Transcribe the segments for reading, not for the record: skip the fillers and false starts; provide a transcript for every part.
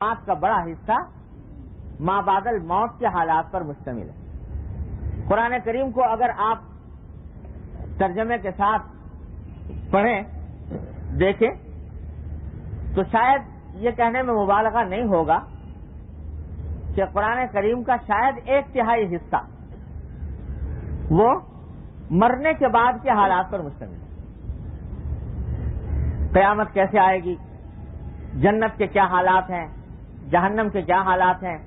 آج کا بڑا حصہ ما بعد الموت کے حالات پر مشتمل ہے۔ قرآن کریم کو اگر آپ ترجمے کے ساتھ پڑھیں دیکھیں تو شاید یہ کہنے میں مبالغہ نہیں ہوگا کہ قرآن کریم کا شاید 1/3 حصہ وہ مرنے کے بعد کے حالات پر مشتمل ہے۔ قیامت کیسے آئے گی، جنت کے کیا حالات ہیں، جہنم کے کیا حالات ہیں،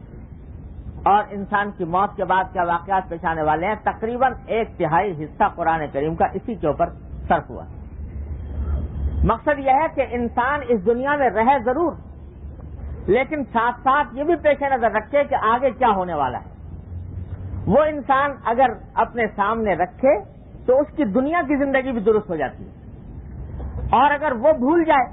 اور انسان کی موت کے بعد کیا واقعات پیش آنے والے ہیں، تقریباً 1/3 حصہ قرآن کریم کا اسی کے اوپر صرف ہوا۔ مقصد یہ ہے کہ انسان اس دنیا میں رہے ضرور، لیکن ساتھ ساتھ یہ بھی پیش نظر رکھے کہ آگے کیا ہونے والا ہے۔ وہ انسان اگر اپنے سامنے رکھے تو اس کی دنیا کی زندگی بھی درست ہو جاتی ہے، اور اگر وہ بھول جائے،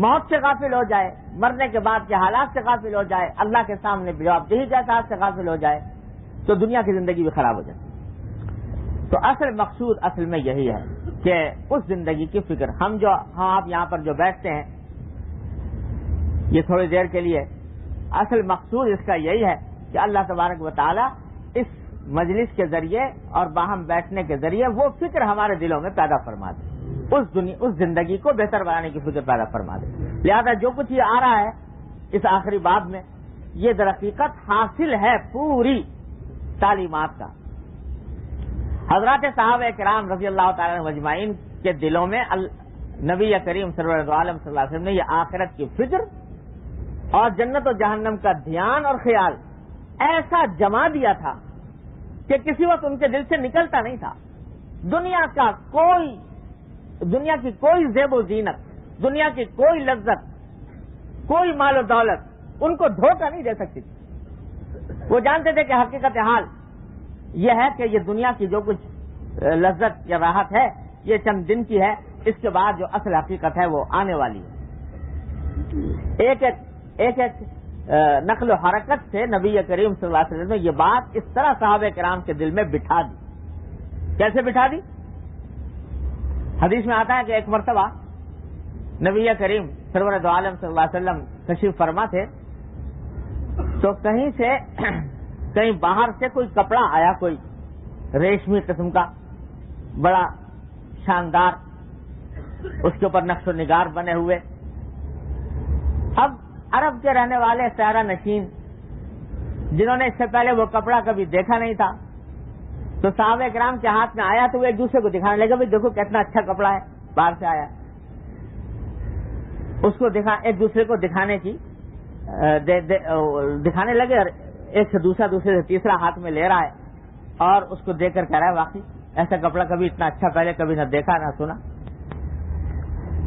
موت سے غافل ہو جائے، مرنے کے بعد کے حالات سے غافل ہو جائے، اللہ کے سامنے جوابدہی کے احساس سے غافل ہو جائے تو دنیا کی زندگی بھی خراب ہو جاتی ہے۔ تو اصل مقصود اصل میں یہی ہے کہ اس زندگی کی فکر ہم آپ یہاں پر جو بیٹھتے ہیں یہ تھوڑی دیر کے لیے، اصل مقصود اس کا یہی ہے کہ اللہ تبارک و تعالی اس مجلس کے ذریعے اور باہم بیٹھنے کے ذریعے وہ فکر ہمارے دلوں میں پیدا فرما دے، اس زندگی کو بہتر بنانے کی فکر پیدا فرما دے۔ لہذا جو کچھ یہ آ رہا ہے اس آخری باب میں، یہ در حقیقت حاصل ہے پوری تعلیمات کا۔ حضرات صحابہ کرام رضی اللہ تعالی عنہم اجمعین کے دلوں میں نبی کریم سرور عالم صلی اللہ علیہ وسلم نے یہ آخرت کی فکر اور جنت و جہنم کا دھیان اور خیال ایسا جما دیا تھا کہ کسی وقت ان کے دل سے نکلتا نہیں تھا۔ دنیا کی کوئی زیب و زینت، دنیا کی کوئی لذت، کوئی مال و دولت ان کو دھوکہ نہیں دے سکتی تھی۔ وہ جانتے تھے کہ حقیقت حال یہ ہے کہ یہ دنیا کی جو کچھ لذت یا راحت ہے یہ چند دن کی ہے، اس کے بعد جو اصل حقیقت ہے وہ آنے والی ہے۔ ایک نقل و حرکت سے نبی کریم صلی اللہ علیہ وسلم نے یہ بات اس طرح صحابہ کرام کے دل میں بٹھا دی۔ کیسے بٹھا دی؟ حدیث میں آتا ہے کہ ایک مرتبہ نبی کریم سرور عالم صلی اللہ علیہ وسلم تشریف فرما تھے تو کہیں باہر سے کوئی کپڑا آیا، کوئی ریشمی قسم کا بڑا شاندار، اس کے اوپر نقش و نگار بنے ہوئے۔ اب عرب کے رہنے والے سیارہ نشین جنہوں نے اس سے پہلے وہ کپڑا کبھی دیکھا نہیں تھا تو صحابہ کرام کے ہاتھ میں آیا تو وہ ایک دوسرے کو دکھانے لگے، بھائی دیکھو کتنا اچھا کپڑا ہے، باہر سے آیا۔ اس کو ایک دوسرے کو دکھانے لگے، اور ایک سے دوسرے سے تیسرا ہاتھ میں لے رہا ہے اور اس کو دیکھ کر کہہ رہا ہے واقعی ایسا کپڑا کبھی اتنا اچھا پہلے کبھی نہ دیکھا نہ سنا۔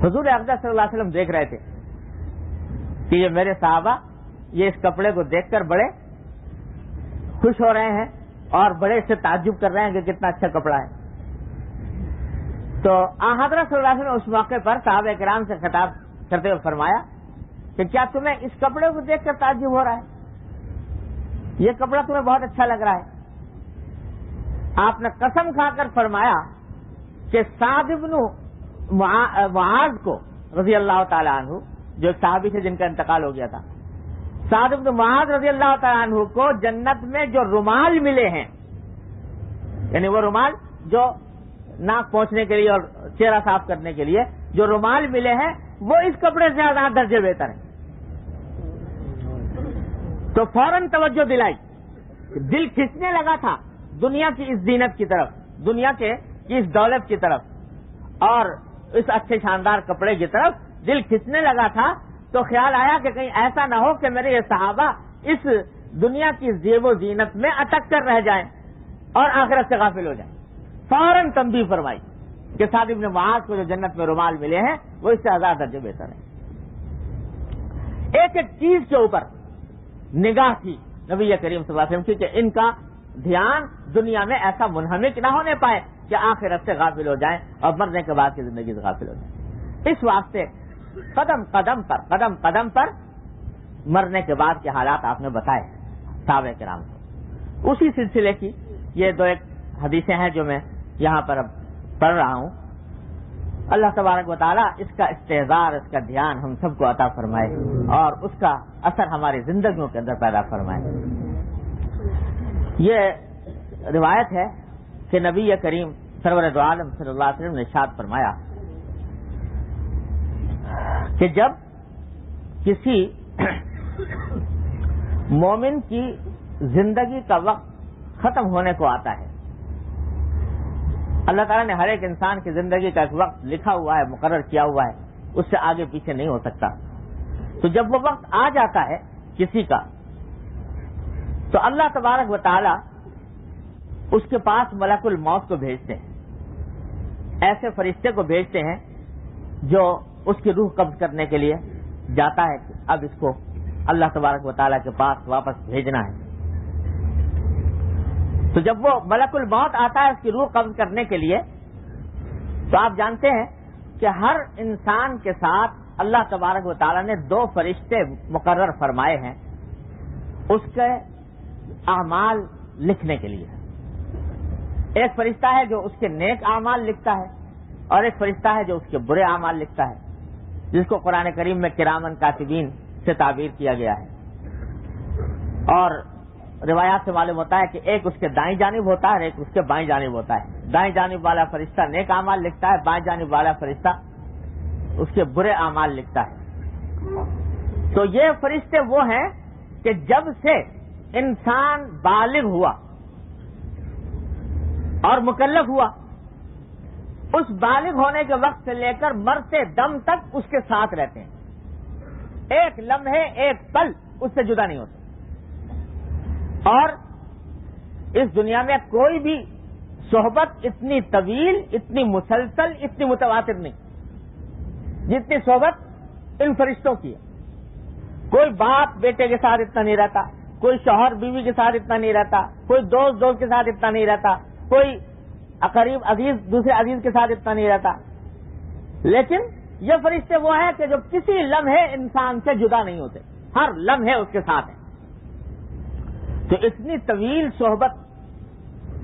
حضور اقدس صلی اللہ علیہ وسلم دیکھ رہے تھے کہ یہ میرے صحابہ یہ اس کپڑے کو دیکھ کر بڑے خوش ہو رہے ہیں اور بڑے سے تعجب کر رہے ہیں کہ کتنا اچھا کپڑا ہے۔ تو حضرت صلی اللہ علیہ وسلم اس موقع پر صحابہ کرام سے خطاب کرتے ہوئے فرمایا کہ کیا تمہیں اس کپڑے کو دیکھ کر تعجب ہو رہا ہے؟ یہ کپڑا تمہیں بہت اچھا لگ رہا ہے۔ آپ نے قسم کھا کر فرمایا کہ سعد بن معاذ کو رضی اللہ تعالی عنہ، جو ایک صحابی تھے جن کا انتقال ہو گیا تھا، سعد بن معاذ رضی اللہ تعالی عنہ کو جنت میں جو رومال ملے ہیں، یعنی وہ رومال جو ناک پہنچنے کے لیے اور چہرہ صاف کرنے کے لیے جو رومال ملے ہیں، وہ اس کپڑے سے زیادہ درجے بہتر ہیں۔ تو فوراً توجہ دلائی، دل کھنچنے لگا تھا دنیا کی اس زینت کی طرف، دنیا کے اس دولت کی طرف اور اس اچھے شاندار کپڑے کی طرف دل کھنچنے لگا تھا۔ تو خیال آیا کہ کہیں ایسا نہ ہو کہ میرے یہ صحابہ اس دنیا کی زیب و زینت میں اٹک کر رہ جائیں اور آخرت سے غافل ہو جائیں۔ فوراً تنبیہ فرمائی کہ سعد بن معاذ کو جو جنت میں رومال ملے ہیں وہ اس سے 1000 درجے بہتر ہیں۔ ایک ایک چیز کے اوپر نگاہ تھی نبی کریم صلی اللہ علیہ وسلم کی کہ ان کا دھیان دنیا میں ایسا منہمک نہ ہونے پائے کہ آخرت سے غافل ہو جائیں اور مرنے کے بعد کی زندگی سے غافل ہو جائیں۔ اس واسطے قدم قدم پر مرنے کے بعد کے حالات آپ نے بتائے صحابہ کرام کو۔ اسی سلسلے کی یہ 2 حدیثیں ہیں جو میں یہاں پر اب پڑھ رہا ہوں۔ اللہ تبارک و تعالیٰ اس کا استحضار، اس کا دھیان ہم سب کو عطا فرمائے اور اس کا اثر ہماری زندگیوں کے اندر پیدا فرمائے۔ یہ روایت ہے کہ نبی کریم سرور دو عالم صلی اللہ علیہ وسلم نے ارشاد فرمایا کہ جب کسی مومن کی زندگی کا وقت ختم ہونے کو آتا ہے، اللہ تعالیٰ نے ہر ایک انسان کی زندگی کا ایک وقت لکھا ہوا ہے، مقرر کیا ہوا ہے، اس سے آگے پیچھے نہیں ہو سکتا۔ تو جب وہ وقت آ جاتا ہے کسی کا، تو اللہ تبارک و تعالیٰ اس کے پاس ملک الموت کو بھیجتے ہیں، ایسے فرشتے کو بھیجتے ہیں جو اس کی روح قبض کرنے کے لیے جاتا ہے کہ اب اس کو اللہ تبارک و تعالیٰ کے پاس واپس بھیجنا ہے۔ تو جب وہ ملک الموت آتا ہے اس کی روح قبض کرنے کے لیے، تو آپ جانتے ہیں کہ ہر انسان کے ساتھ اللہ تبارک و تعالیٰ نے 2 فرشتے مقرر فرمائے ہیں اس کے اعمال لکھنے کے لیے۔ ایک فرشتہ ہے جو اس کے نیک اعمال لکھتا ہے اور ایک فرشتہ ہے جو اس کے برے اعمال لکھتا ہے، جس کو قرآن کریم میں کرامن کاتبین سے تعبیر کیا گیا ہے۔ اور روایات سے معلوم ہوتا ہے کہ ایک اس کے دائیں جانب ہوتا ہے اور ایک اس کے بائیں جانب ہوتا ہے۔ دائیں جانب والا فرشتہ نیک اعمال لکھتا ہے، بائیں جانب والا فرشتہ اس کے برے اعمال لکھتا ہے۔ تو یہ فرشتے وہ ہیں کہ جب سے انسان بالغ ہوا اور مکلف ہوا، اس بالغ ہونے کے وقت سے لے کر مرتے دم تک اس کے ساتھ رہتے ہیں، ایک لمحے ایک پل اس سے جدا نہیں ہوتا۔ اور اس دنیا میں کوئی بھی صحبت اتنی طویل، اتنی مسلسل، اتنی متواتر نہیں جتنی صحبت ان فرشتوں کی ہے۔ کوئی باپ بیٹے کے ساتھ اتنا نہیں رہتا، کوئی شوہر بیوی کے ساتھ اتنا نہیں رہتا، کوئی دوست دوست کے ساتھ اتنا نہیں رہتا، کوئی قریب عزیز دوسرے عزیز کے ساتھ اتنا نہیں رہتا۔ لیکن یہ فرشتے وہ ہیں کہ جو کسی لمحے انسان سے جدا نہیں ہوتے، ہر لمحے اس کے ساتھ ہیں۔ تو اتنی طویل صحبت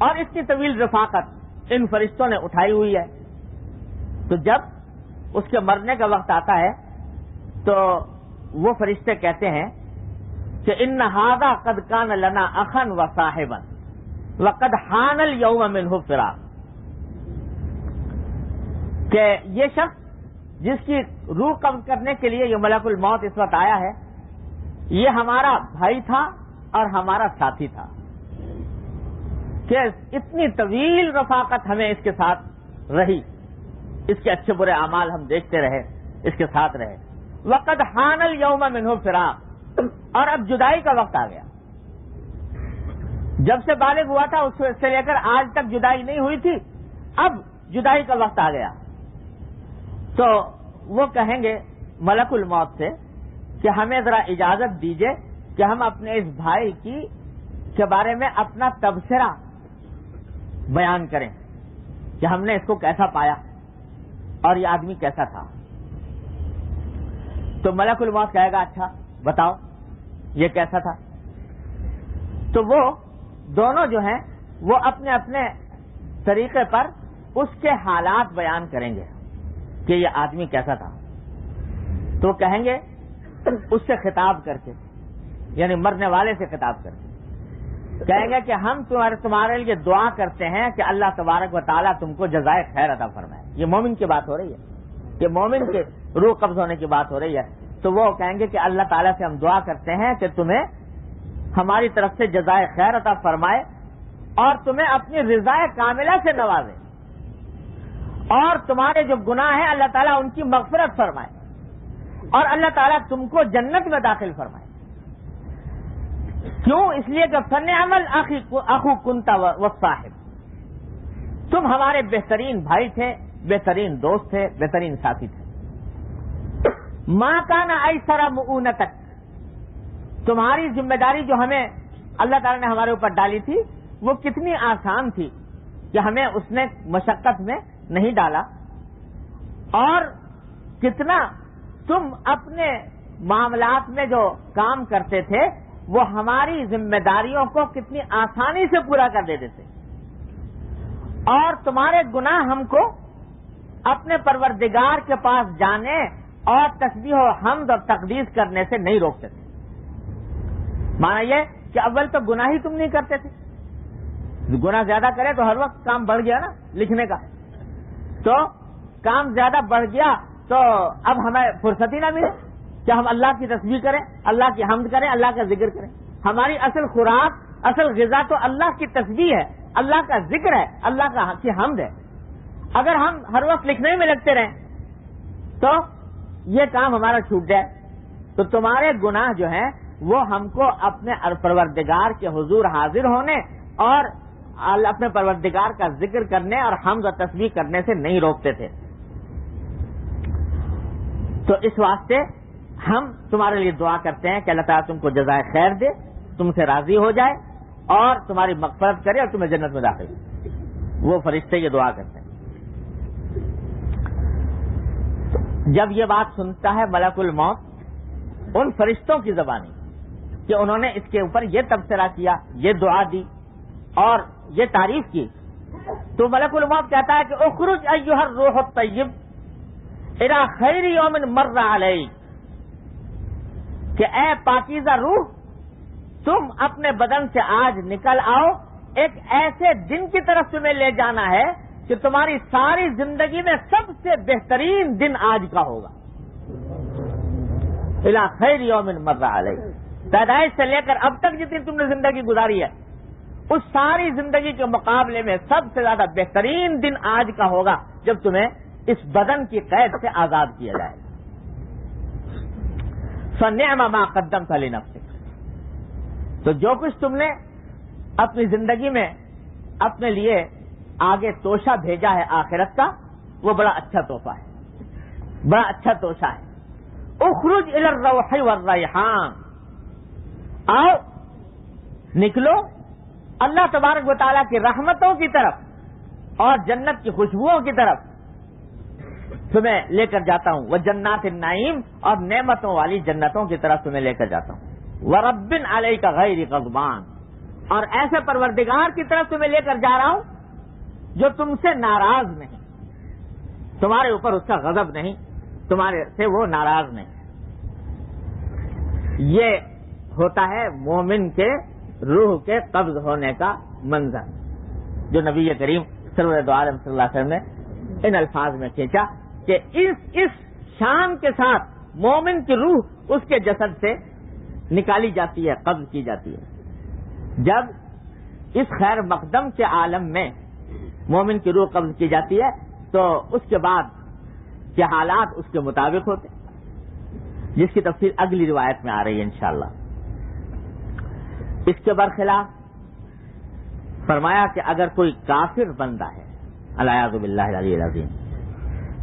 اور اتنی طویل رفاقت ان فرشتوں نے اٹھائی ہوئی ہے۔ تو جب اس کے مرنے کا وقت آتا ہے تو وہ فرشتے کہتے ہیں کہ ان ھذا قد کان لنا اخا و صاحبا وقد حان الیوم منہ فراق، کہ یہ شخص جس کی روح قبض کرنے کے لیے یہ ملک الموت اس وقت آیا ہے، یہ ہمارا بھائی تھا اور ہمارا ساتھی تھا، کہ اتنی طویل رفاقت ہمیں اس کے ساتھ رہی، اس کے اچھے برے اعمال ہم دیکھتے رہے، اس کے ساتھ رہے۔ وقد حان الیوم منہ فراق، اور اب جدائی کا وقت آ گیا۔ جب سے بالغ ہوا تھا اس سے لے کر آج تک جدائی نہیں ہوئی تھی، اب جدائی کا وقت آ گیا۔ تو وہ کہیں گے ملک الموت سے کہ ہمیں ذرا اجازت دیجئے کہ ہم اپنے اس بھائی کے بارے میں اپنا تبصرہ بیان کریں کہ ہم نے اس کو کیسا پایا اور یہ آدمی کیسا تھا۔ تو ملک الموت کہے گا اچھا بتاؤ یہ کیسا تھا۔ تو وہ دونوں جو ہیں وہ اپنے اپنے طریقے پر اس کے حالات بیان کریں گے کہ یہ آدمی کیسا تھا۔ تو کہیں گے اس سے خطاب کر کے، یعنی مرنے والے سے خطاب کر کے کہیں گے کہ ہم تمہارے لیے دعا کرتے ہیں کہ اللہ تبارک و تعالیٰ تم کو جزائے خیر عطا فرمائے۔ یہ مومن کی بات ہو رہی ہے، کہ مومن کے روح قبض ہونے کی بات ہو رہی ہے۔ تو وہ کہیں گے کہ اللہ تعالیٰ سے ہم دعا کرتے ہیں کہ تمہیں ہماری طرف سے جزائے خیر عطا فرمائے اور تمہیں اپنی رضائے کاملہ سے نوازے، اور تمہارے جو گناہ ہیں اللہ تعالیٰ ان کی مغفرت فرمائے، اور اللہ تعالیٰ تم کو جنت میں داخل فرمائے۔ کیوں؟ اس لیے کہ فنعم الاخو کنت والصاحب، تم ہمارے بہترین بھائی تھے، بہترین دوست تھے، بہترین ساتھی تھے۔ ما کان ایسر مؤونتک، تمہاری ذمہ داری جو ہمیں اللہ تعالیٰ نے ہمارے اوپر ڈالی تھی وہ کتنی آسان تھی کہ ہمیں اس نے مشقت میں نہیں ڈالا، اور کتنا تم اپنے معاملات میں جو کام کرتے تھے وہ ہماری ذمہ داریوں کو کتنی آسانی سے پورا کر دیتے تھے، اور تمہارے گناہ ہم کو اپنے پروردگار کے پاس جانے اور تسبیح و حمد اور تقدیس کرنے سے نہیں روکتے تھے. مانا یہ کہ اول تو گناہ ہی تم نہیں کرتے تھے. گناہ زیادہ کرے تو ہر وقت کام بڑھ گیا نا لکھنے کا, تو کام زیادہ بڑھ گیا تو اب ہمیں فرصت ہی نہ ملے کہ ہم اللہ کی تسبیح کریں, اللہ کی حمد کریں, اللہ کا ذکر کریں. ہماری اصل خوراک, اصل غذا تو اللہ کی تسبیح ہے, اللہ کا ذکر ہے, اللہ کی حمد ہے. اگر ہم ہر وقت لکھنے میں لگتے رہیں تو یہ کام ہمارا چھوٹ جائے. تو تمہارے گناہ جو ہیں وہ ہم کو اپنے پروردگار کے حضور حاضر ہونے اور اپنے پروردگار کا ذکر کرنے اور حمد و تسبیح کرنے سے نہیں روکتے تھے. تو اس واسطے ہم تمہارے لیے دعا کرتے ہیں کہ اللہ تعالیٰ تم کو جزائے خیر دے, تم سے راضی ہو جائے اور تمہاری مغفرت کرے اور تمہیں جنت میں داخل کرے. وہ فرشتے یہ دعا کرتے ہیں. جب یہ بات سنتا ہے ملک الموت ان فرشتوں کی زبانی کہ انہوں نے اس کے اوپر یہ تبصرہ کیا, یہ دعا دی اور یہ تعریف کی, تو ملک الموت کہتا ہے کہ اخرج ایھا الروح الطیب الی خیر یوم مر علیک, کہ اے پاکیزہ روح تم اپنے بدن سے آج نکل آؤ, ایک ایسے دن کی طرف تمہیں لے جانا ہے کہ تمہاری ساری زندگی میں سب سے بہترین دن آج کا ہوگا. الی خیر یوم مر علیک, پیدائش سے لے کر اب تک جتنی تم نے زندگی گزاری ہے اس ساری زندگی کے مقابلے میں سب سے زیادہ بہترین دن آج کا ہوگا جب تمہیں اس بدن کی قید سے آزاد کیا جائے گا. فنعم ما قدمت لنفسک, تو جو کچھ تم نے اپنی زندگی میں اپنے لیے آگے توشہ بھیجا ہے آخرت کا, وہ بڑا اچھا تحفہ ہے, بڑا اچھا توشہ ہے. اخرج الی الروح والریحان, آؤ نکلو اللہ تبارک و تعالیٰ کی رحمتوں کی طرف اور جنت کی خوشبوؤں کی طرف تمہیں لے کر جاتا ہوں. وہ جنات النعیم, اور نعمتوں والی جنتوں کی طرف تمہیں لے کر جاتا ہوں. ورب علیک غیر غضبان, اور ایسے پروردگار کی طرف تمہیں لے کر جا رہا ہوں جو تم سے ناراض نہیں, تمہارے اوپر اس کا غضب نہیں, تمہارے سے وہ ناراض نہیں. یہ ہوتا ہے مومن کے روح کے قبض ہونے کا منظر جو نبی کریم سرور دو عالم صلی اللہ علیہ وسلم نے ان الفاظ میں کھینچا کہ اس شان کے ساتھ مومن کی روح اس کے جسد سے نکالی جاتی ہے, قبض کی جاتی ہے. جب اس خیر مقدم کے عالم میں مومن کی روح قبض کی جاتی ہے تو اس کے بعد کے حالات اس کے مطابق ہوتے ہیں, جس کی تفصیل اگلی روایت میں آ رہی ہے انشاءاللہ. اس کے برخلاف فرمایا کہ اگر کوئی کافر بندہ ہے الیاذ باللہ العلی العظیم,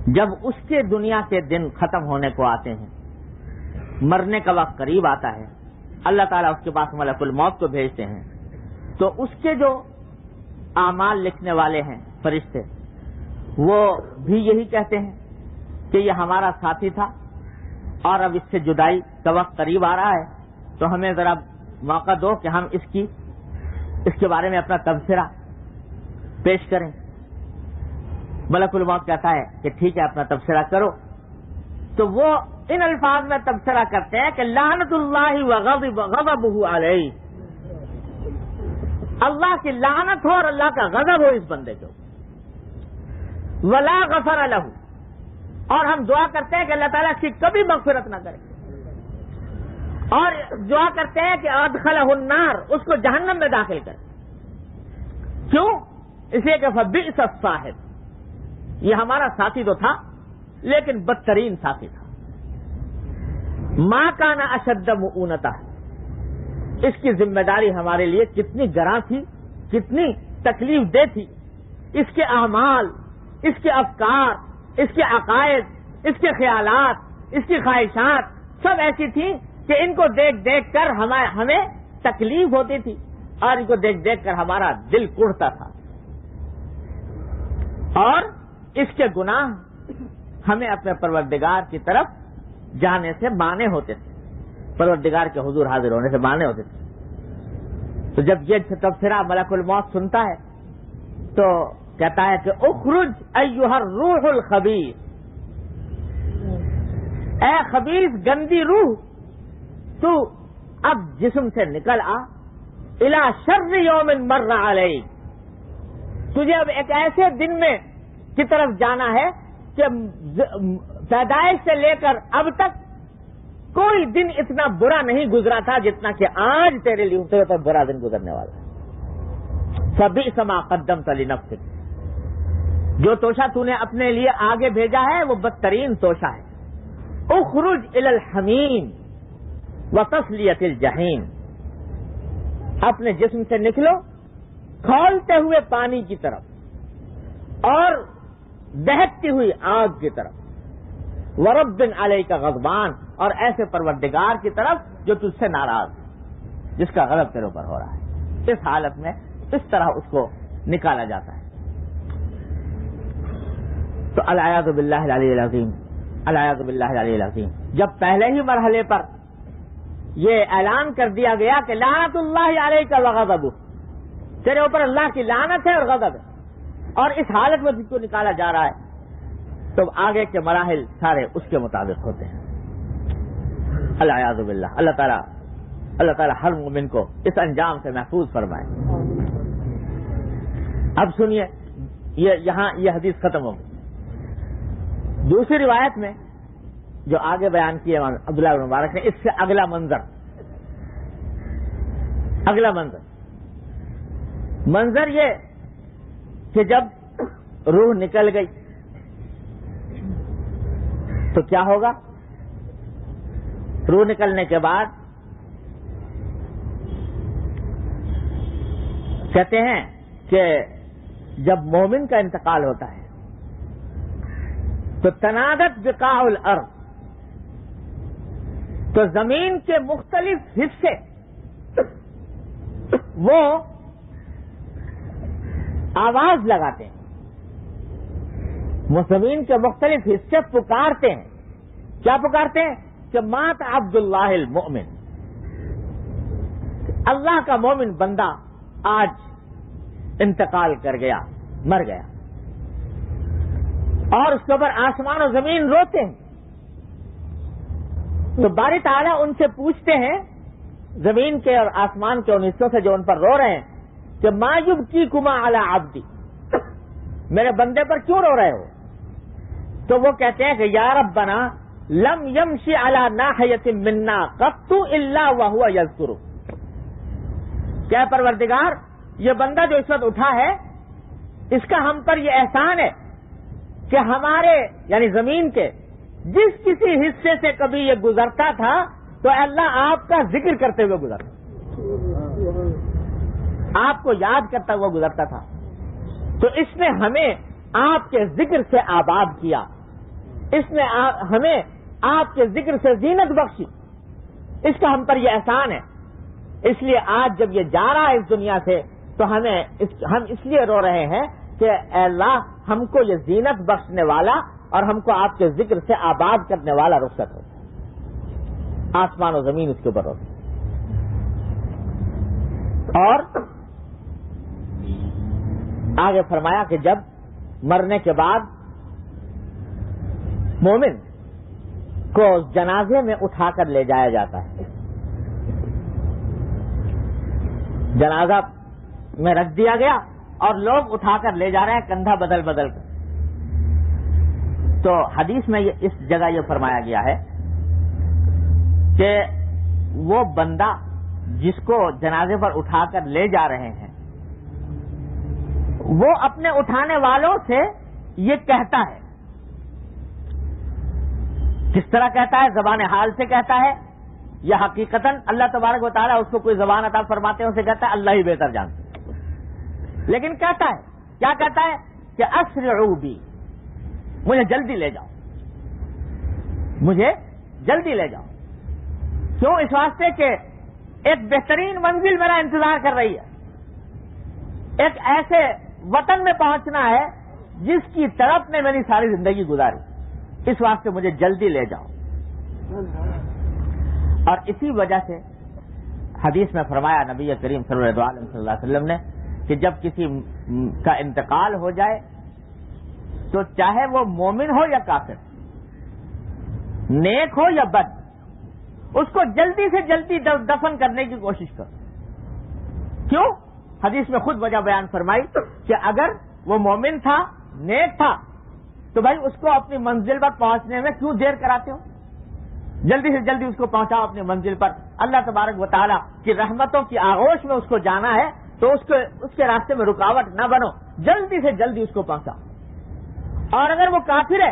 جب اس کے دنیا کے دن ختم ہونے کو آتے ہیں, مرنے کا وقت قریب آتا ہے, اللہ تعالیٰ اس کے پاس ملک الموت کو بھیجتے ہیں, تو اس کے جو اعمال لکھنے والے ہیں فرشتے, وہ بھی یہی کہتے ہیں کہ یہ ہمارا ساتھی تھا اور اب اس سے جدائی کا وقت قریب آ رہا ہے, تو ہمیں ذرا موقع دو کہ ہم اس کے بارے میں اپنا تبصرہ پیش کریں. ملک الموت کہتا ہے کہ ٹھیک ہے اپنا تبصرہ کرو. تو وہ ان الفاظ میں تبصرہ کرتے ہیں کہ لعنت اللہ وغضبہ علیہ, اللہ کی لعنت ہو اور اللہ کا غضب ہو اس بندے کو. ولا غفر لہ, اور ہم دعا کرتے ہیں کہ اللہ تعالیٰ اس کی کبھی مغفرت نہ کرے, اور دعا کرتے ہیں کہ ادخلہ النار, اس کو جہنم میں داخل کرے. کیوں؟ اس لیے کہ فبئس الصاحب, یہ ہمارا ساتھی تو تھا لیکن بدترین ساتھی تھا. ما کان اشد مؤونتہ, اس کی ذمہ داری ہمارے لیے کتنی گراں تھی, کتنی تکلیف دہ تھی. اس کے اعمال, اس کے افکار, اس کے عقائد, اس کے خیالات, اس کی خواہشات سب ایسی تھیں کہ ان کو دیکھ دیکھ کر ہمیں تکلیف ہوتی تھی اور ان کو دیکھ دیکھ کر ہمارا دل کڑتا تھا. اور اس کے گناہ ہمیں اپنے پروردگار کی طرف جانے سے مانے ہوتے تھے, پروردگار کے حضور حاضر ہونے سے مانے ہوتے تھے. تو جب یہ تبصرہ ملک الموت سنتا ہے تو کہتا ہے کہ اخرج ایھا الروح الخبیث، اے خبیث گندی روح، تو اب جسم سے نکل آ، الی شر یوم مر علیک، تجھے اب ایک ایسے دن میں کی طرف جانا ہے کہ پیدائش سے لے کر اب تک کوئی دن اتنا برا نہیں گزرا تھا جتنا کہ آج تیرے لیے اسے تو برا دن گزرنے والا ہے۔ فبئس ما قدمت لنفسک، جو توشہ تو نے اپنے لیے آگے بھیجا ہے وہ بدترین توشہ ہے۔ اخرج الی الحمیم وتصلیۃ الجحیم، اپنے جسم سے نکلو کھولتے ہوئے پانی کی طرف اور دہکتی ہوئی آگ کی طرف، ورب علیک غضبان، اور ایسے پروردگار کی طرف جو تجھ سے ناراض ہے، جس کا غضب تیرے اوپر ہو رہا ہے۔ اس حالت میں اس طرح اس کو نکالا جاتا ہے۔ تو العیاذ باللہ العلی العظیم، العیاذ باللہ العلی العظیم، جب پہلے ہی مرحلے پر یہ اعلان کر دیا گیا کہ لعنت اللہ علیک وغضبہ، تیرے اوپر اللہ کی لعنت ہے اور غضب ہے، اور اس حالت میں جس کو نکالا جا رہا ہے، تو آگے کے مراحل سارے اس کے مطابق ہوتے ہیں۔ العیاذ باللہ، اللہ تعالی ہر مومن کو اس انجام سے محفوظ فرمائے۔ اب سنیے، یہاں یہ حدیث ختم ہو گئی۔ دوسری روایت میں جو آگے بیان کی ہے عبداللہ بن مبارک نے، اس سے اگلا منظر یہ کہ جب روح نکل گئی تو کیا ہوگا؟ روح نکلنے کے بعد کہتے ہیں کہ جب مومن کا انتقال ہوتا ہے تو تنادت بقاع الارض، تو زمین کے مختلف حصے وہ آواز لگاتے ہیں، وہ زمین کے مختلف حصے پکارتے ہیں۔ کیا پکارتے ہیں؟ کہ مات عبد اللہ المؤمن، اللہ کا مومن بندہ آج انتقال کر گیا، مر گیا، اور اس کے اوپر آسمان و زمین روتے ہیں۔ تو باری تعالیٰ ان سے پوچھتے ہیں، زمین کے اور آسمان کے ان حصوں سے جو ان پر رو رہے ہیں، کہ ما یبکیکما علی عبدی، میرے بندے پر کیوں رو رہے ہو؟ تو وہ کہتے ہیں کہ یا ربنا لم یمشی علی ناحیۃ منا قط الا وہو یذکر، کیا پروردگار یہ بندہ جو اس وقت اٹھا ہے اس کا ہم پر یہ احسان ہے کہ ہمارے یعنی زمین کے جس کسی حصے سے کبھی یہ گزرتا تھا تو اللہ آپ کا ذکر کرتے ہوئے گزرتا، آپ کو یاد کرتا ہوا گزرتا تھا، تو اس نے ہمیں آپ کے ذکر سے آباد کیا، اس نے ہمیں آپ کے ذکر سے زینت بخشی، اس کا ہم پر یہ احسان ہے۔ اس لیے آج جب یہ جا رہا ہے اس دنیا سے تو ہم اس لیے رو رہے ہیں کہ اے اللہ ہم کو یہ زینت بخشنے والا اور ہم کو آپ کے ذکر سے آباد کرنے والا رخصت ہو۔ آسمان و زمین اس کے اوپر ہوتی، اور آگے فرمایا کہ جب مرنے کے بعد مومن کو جنازے میں اٹھا کر لے جایا جاتا ہے، جنازہ میں رکھ دیا گیا اور لوگ اٹھا کر لے جا رہے ہیں کندھا بدل بدل کر، تو حدیث میں اس جگہ یہ فرمایا گیا ہے کہ وہ بندہ جس کو جنازے پر اٹھا کر لے جا رہے ہیں وہ اپنے اٹھانے والوں سے یہ کہتا ہے، کس طرح کہتا ہے؟ زبان حال سے کہتا ہے یا حقیقتاً اللہ تبارک و تعالیٰ اس کو کوئی زبان عطا فرماتے ہیں، اسے کہتا ہے اللہ ہی بہتر جانتا ہے، لیکن کہتا ہے کیا کہتا ہے کہ اسرعوا بی، مجھے جلدی لے جاؤ، مجھے جلدی لے جاؤ۔ کیوں؟ اس واسطے کہ ایک بہترین منزل میرا انتظار کر رہی ہے، ایک ایسے وطن میں پہنچنا ہے جس کی طرف میں میری ساری زندگی گزاری، اس واسطے مجھے جلدی لے جاؤ۔ اور اسی وجہ سے حدیث میں فرمایا نبی کریم صلی اللہ علیہ وسلم نے کہ جب کسی کا انتقال ہو جائے تو چاہے وہ مومن ہو یا کافر، نیک ہو یا بد، اس کو جلدی سے جلدی دفن کرنے کی کوشش کرو. کیوں؟ حدیث میں خود وجہ بیان فرمائی کہ اگر وہ مومن تھا، نیک تھا، تو بھائی اس کو اپنی منزل پر پہنچنے میں کیوں دیر کراتے ہو؟ جلدی سے جلدی اس کو پہنچاؤ اپنی منزل پر. اللہ تبارک و تعالیٰ کی رحمتوں کی آغوش میں اس کو جانا ہے تو اس کے راستے میں رکاوٹ نہ بنو، جلدی سے جلدی اس کو پہنچاؤ. اور اگر وہ کافر ہے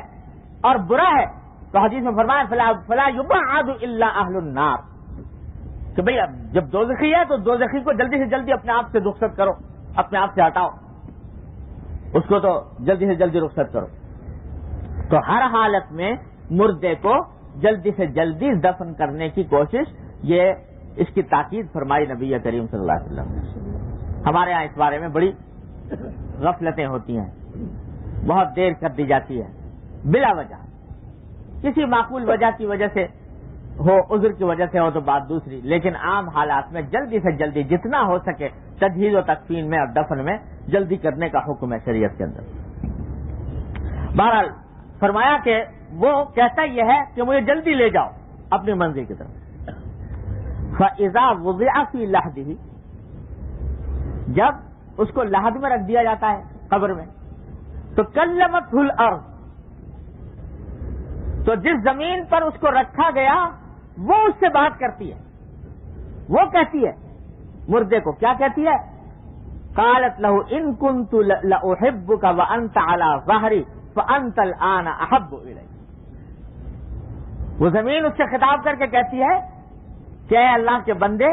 اور برا ہے تو حدیث میں فرمایا فلا یبعد الا اہل النار، کہ بھئی اب جب دوزخی ہے تو دوزخی کو جلدی سے جلدی اپنے آپ سے رخصت کرو، اپنے آپ سے ہٹاؤ، اس کو تو جلدی سے جلدی رخصت کرو. تو ہر حالت میں مردے کو جلدی سے جلدی دفن کرنے کی کوشش، یہ اس کی تاکید فرمائی نبی کریم صلی اللہ علیہ وسلم نے. ہمارے ہاں اس بارے میں بڑی غفلتیں ہوتی ہیں، بہت دیر کر دی جاتی ہے بلا وجہ. کسی معقول وجہ کی وجہ سے ہو، عذر کی وجہ سے ہو تو بات دوسری، لیکن عام حالات میں جلدی سے جلدی جتنا ہو سکے تجہیز و تکفین میں اور دفن میں جلدی کرنے کا حکم ہے شریعت کے اندر. بہرحال فرمایا کہ وہ کہتا یہ ہے کہ مجھے جلدی لے جاؤ اپنی منزل کی طرف. فَإِذَا وُضِعَ فِي لَحْدِهِ، جب اس کو لحد میں رکھ دیا جاتا ہے قبر میں، تو کلمتہ الارض، تو جس زمین پر اس کو رکھا گیا وہ اس سے بات کرتی ہے. وہ کہتی ہے مردے کو، کیا کہتی ہے؟ قالت له ان كنت لاحبك وانت على ظهري فانت الان احب الي. وہ زمین اس سے خطاب کر کے کہتی ہے کہ اے اللہ کے بندے،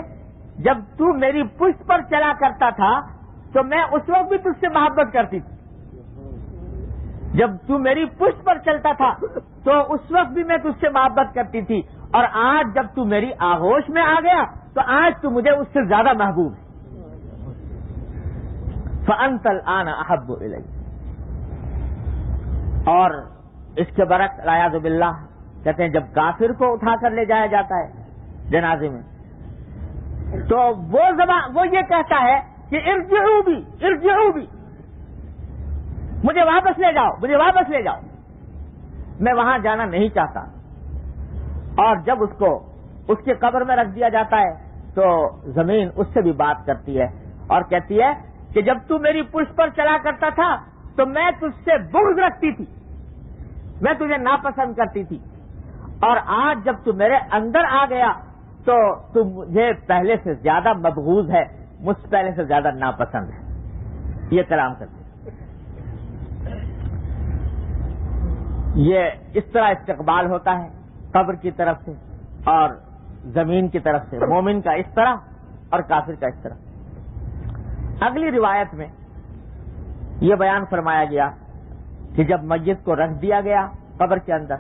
جب تو میری پشت پر چلا کرتا تھا تو میں اس وقت بھی تجھ سے محبت کرتی تھی. جب تو میری پشت پر چلتا تھا تو اس وقت بھی میں تجھ سے محبت کرتی تھی، اور آج جب تو میری آغوش میں آ گیا تو آج تو مجھے اس سے زیادہ محبوب ہے. فأنت الآن أحب إلي. اور اس کے برعکس والعیاذ باللہ کہتے ہیں جب کافر کو اٹھا کر لے جایا جاتا ہے جنازے میں تو وہ یہ کہتا ہے کہ ارجعوا بی ارجعوا بی، مجھے واپس لے جاؤ، مجھے واپس لے جاؤ، میں وہاں جانا نہیں چاہتا. اور جب اس کو اس کی قبر میں رکھ دیا جاتا ہے تو زمین اس سے بھی بات کرتی ہے اور کہتی ہے کہ جب تو میری پشت پر چلا کرتا تھا تو میں تجھ سے بغض رکھتی تھی، میں تجھے ناپسند کرتی تھی، اور آج جب تو میرے اندر آ گیا تو مجھے پہلے سے زیادہ مبغوض ہے، مجھ سے پہلے سے زیادہ ناپسند ہے. یہ کلام کرتی ہے. یہ اس طرح استقبال ہوتا ہے قبر کی طرف سے اور زمین کی طرف سے، مومن کا اس طرح اور کافر کا اس طرح. اگلی روایت میں یہ بیان فرمایا گیا کہ جب میت کو رکھ دیا گیا قبر کے اندر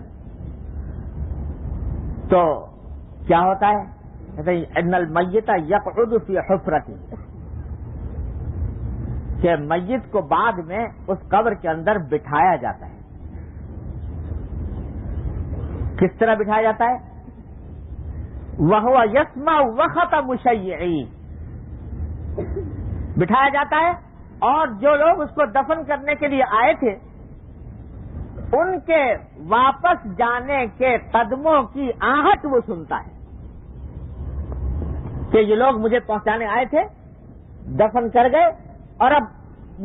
تو کیا ہوتا ہے؟ کہتے ہیں ان المیت یقعد فی حفرۃ، کہ میت کو بعد میں اس قبر کے اندر بٹھایا جاتا ہے. کس طرح بٹھایا جاتا ہے؟ وَهُوَ يَسْمَعُ وَخَطَ مُشَيِّعِينَ، بٹھایا جاتا ہے اور جو لوگ اس کو دفن کرنے کے لیے آئے تھے ان کے واپس جانے کے قدموں کی آہٹ وہ سنتا ہے کہ یہ لوگ مجھے پہنچانے آئے تھے، دفن کر گئے اور اب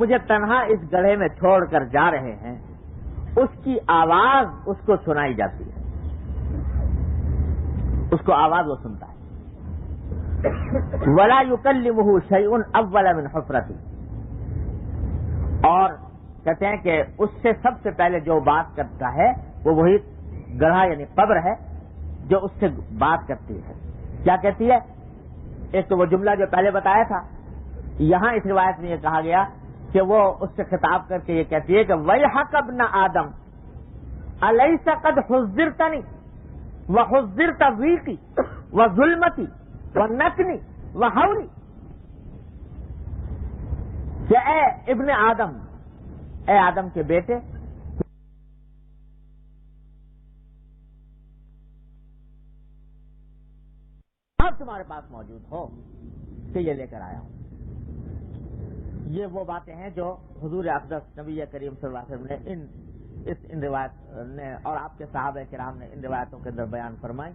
مجھے تنہا اس گڑھے میں چھوڑ کر جا رہے ہیں. اس کی آواز اس کو سنائی جاتی ہے، اس کو آواز وہ سنتا ہے. وَلَا يُكَلِّمُهُ شَيْءٌ أَوَّلَ مِنْ حُفْرَتِهِ، اور کہتے ہیں کہ اس سے سب سے پہلے جو بات کرتا ہے وہ وہی گڑھا یعنی قبر ہے جو اس سے بات کرتی ہے. کیا کہتی ہے؟ ایک تو وہ جملہ جو پہلے بتایا تھا، یہاں اس روایت میں یہ کہا گیا کہ وہ اس سے خطاب کر کے یہ کہتی ہے کہ وَيْحَكَ ابْنَ آدم أَلَيْسَ قَدْ حُذِّرْتَنِي وَحُذِّرْتَ ضِيقِي وَظُلْمَتِي وَنَتْنِي وَحَوْلِي، کہ اے ابن آدم، اے آدم کے بیٹے، اب تمہارے پاس موجود ہو کہ یہ لے کر آیا ہوں. یہ وہ باتیں ہیں جو حضور اقدس نبی کریم صلی اللہ علیہ وسلم نے ان روایت نے اور آپ کے صحابہ کرام نے ان روایتوں کے اندر بیان فرمائی.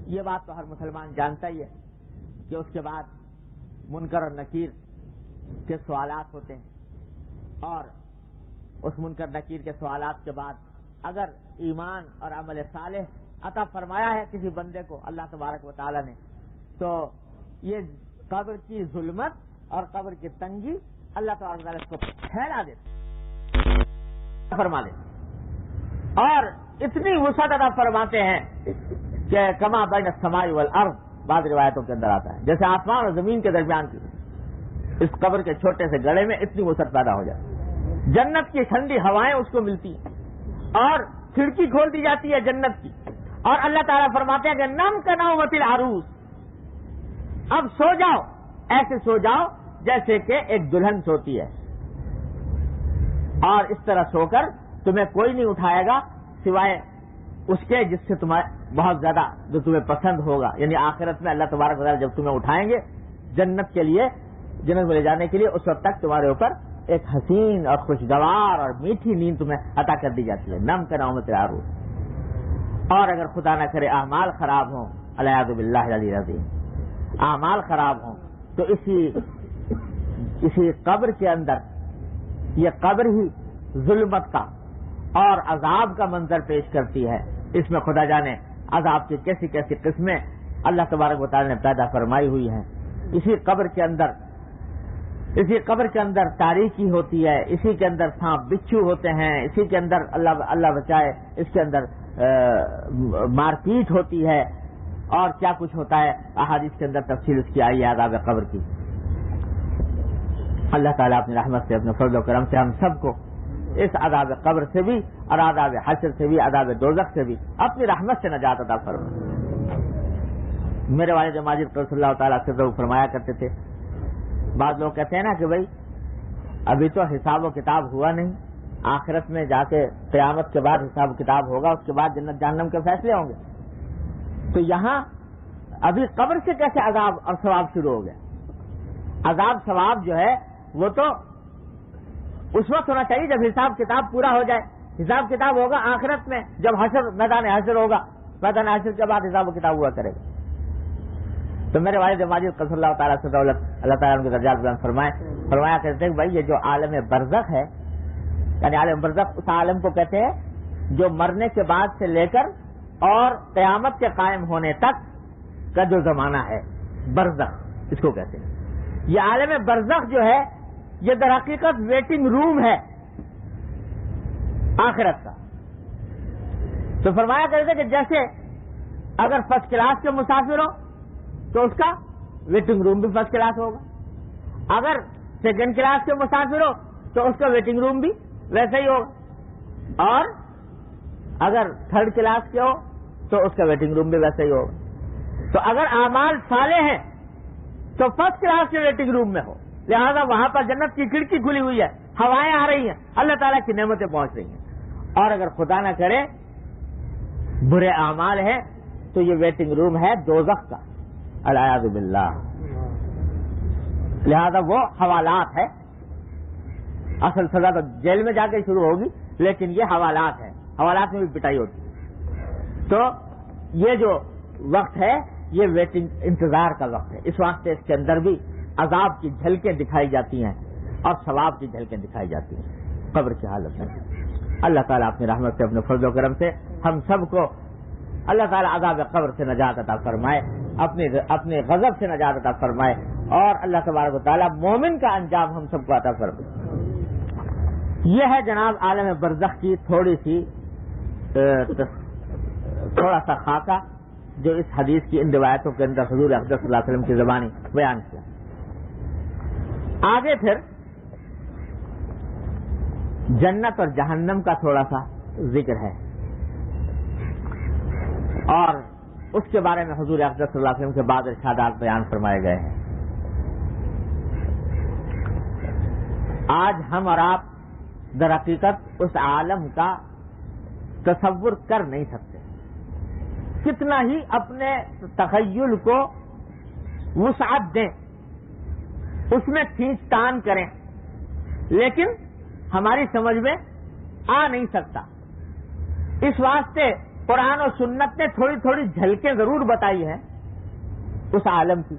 یہ بات تو ہر مسلمان جانتا ہی ہے کہ اس کے بعد منکر اور نکیر کے سوالات ہوتے ہیں، اور اس منکر نکیر کے سوالات کے بعد اگر ایمان اور عمل صالح عطا فرمایا ہے کسی بندے کو اللہ تبارک و تعالی نے، تو یہ قبر کی ظلمت اور قبر کی تنگی اللہ تبارک و تعالی اس کو پھیلا دیتے فرما لیتے، اور اتنی وسعت عطا فرماتے ہیں کہ کما بین السماء والارض بعض روایتوں کے اندر آتا ہے جیسے آسمان اور زمین کے درمیان کی اس قبر کے چھوٹے سے گڑے میں اتنی وسعت پیدا ہو جائے. جنت کی ٹھنڈی ہوائیں اس کو ملتی ہیں اور کھڑکی کھول دی جاتی ہے جنت کی، اور اللہ تعالیٰ فرماتے ہیں کہ نم کنومت العروس، اب سو جاؤ، ایسے سو جاؤ جیسے کہ ایک دلہن سوتی ہے، اور اس طرح سو کر تمہیں کوئی نہیں اٹھائے گا سوائے اس کے جس سے تمہیں بہت زیادہ جو تمہیں پسند ہوگا. یعنی آخرت میں اللہ تبارک و تعالیٰ جب تمہیں اٹھائیں گے جنت کے لیے، جنت میں لے جانے کے لیے، اس وقت تک تمہارے اوپر ایک حسین اور خوشگوار اور میٹھی نیند تمہیں عطا کر دی جاتی ہے. نم کنومت العروس. اور اگر خدا نہ کرے اعمال خراب ہوں، الیاذ باللہ العلی العظیم، اعمال خراب ہوں، تو اسی قبر کے اندر یہ قبر ہی ظلمت کا اور عذاب کا منظر پیش کرتی ہے. اس میں خدا جانے عذاب کی کیسی کیسی قسمیں اللہ تبارک و تعالی نے پیدا فرمائی ہوئی ہیں. اسی قبر کے اندر تاریکی ہوتی ہے، اسی کے اندر سانپ بچھو ہوتے ہیں، اسی کے اندر اللہ بچائے اس کے اندر مار پیٹ ہوتی ہے، اور کیا کچھ ہوتا ہے احادیث کے اندر تفصیل اس کی آئی ہے عذاب قبر کی. اللہ تعالیٰ اپنی رحمت سے، اپنے فضل و کرم سے ہم سب کو اس عذاب قبر سے بھی اور عذاب حشر سے بھی، عذاب دوزخ سے بھی اپنی رحمت سے نجات عطا فرمائے. میرے والد ماجد صلی اللہ تعالیٰ سے فرمایا کرتے تھے، بعض لوگ کہتے ہیں نا کہ بھائی ابھی تو حساب و کتاب ہوا نہیں، آخرت میں جا کے قیامت کے بعد حساب و کتاب ہوگا، اس کے بعد جنت جہنم کے فیصلے ہوں گے، تو یہاں ابھی قبر سے کیسے عذاب اور ثواب شروع ہو گیا؟ عذاب ثواب جو ہے وہ تو اس وقت ہونا چاہیے جب حساب کتاب پورا ہو جائے. حساب کتاب ہوگا آخرت میں جب حشر میدان حشر ہوگا، میدان حشر کے بعد حساب و کتاب ہوا کرے گا. تو میرے والد ماجد قصر اللہ تعالیٰ سے دولت اللہ تعالیٰ ان کے درجات بیان فرمایا کرتے ہیں بھائی یہ جو عالم برزخ ہے، یعنی عالم برزخ اس عالم کو کہتے ہیں جو مرنے کے بعد سے لے کر اور قیامت کے قائم ہونے تک کا جو زمانہ ہے، برزخ اس کو کہتے ہیں. یہ عالم برزخ جو ہے یہ در حقیقت ویٹنگ روم ہے آخرت کا. تو فرمایا کرتے کہ جیسے اگر فرسٹ کلاس کے مسافر ہو تو اس کا ویٹنگ روم بھی فرسٹ کلاس ہوگا، اگر سیکنڈ کلاس کے مسافر ہو تو اس کا ویٹنگ روم بھی ویسا ہی ہوگا، اور اگر تھرڈ کلاس کے ہو تو اس کا ویٹنگ روم بھی ویسا ہی ہوگا. تو اگر اعمال صالح ہیں تو فرسٹ کلاس کے ویٹنگ روم میں ہو، لہذا وہاں پر جنت کی کھڑکی کھلی ہوئی ہے، ہوائیں آ رہی ہیں، اللہ تعالیٰ کی نعمتیں پہنچ رہی ہیں. اور اگر خدا نہ کرے برے اعمال ہیں تو یہ ویٹنگ روم ہے دوزخ کا، الیاذ باللہ. لہذا وہ حوالات ہے، اصل سزا تو جیل میں جا کے شروع ہوگی، لیکن یہ حوالات ہیں، حوالات میں بھی پٹائی ہوتی ہے. تو یہ جو وقت ہے یہ ویٹنگ انتظار کا وقت ہے. اس واسطے اس کے اندر بھی عذاب کی جھلکیں دکھائی جاتی ہیں اور ثواب کی جھلکیں دکھائی جاتی ہیں قبر کی حالت میں. اللہ تعالیٰ اپنی رحمت سے، اپنے فضل و کرم سے ہم سب کو اللہ تعالیٰ عذاب قبر سے نجات عطا فرمائے، اپنے غضب سے نجات عطا فرمائے، اور اللہ تبارک و تعالیٰ مومن کا انجام ہم سب کو عطا فرمائے. یہ ہے جناب عالم برزخ کی تھوڑا سا خاکہ جو اس حدیث کی ان روایتوں کے اندر حضور اقدس صلی اللہ علیہ وسلم کی زبانی بیان کیا. آگے پھر جنت اور جہنم کا تھوڑا سا ذکر ہے، اور اس کے بارے میں حضور اقدس صلی اللہ علیہ وسلم کے بعد ارشادات بیان فرمائے گئے ہیں. آج ہم اور آپ در حقیقت اس عالم کا تصور کر نہیں سکتے، کتنا ہی اپنے تخیل کو وسعت دیں، اس میں کھینچ تان کریں، لیکن ہماری سمجھ میں آ نہیں سکتا. اس واسطے قرآن و سنت نے تھوڑی تھوڑی جھلکیں ضرور بتائی ہیں اس عالم کی،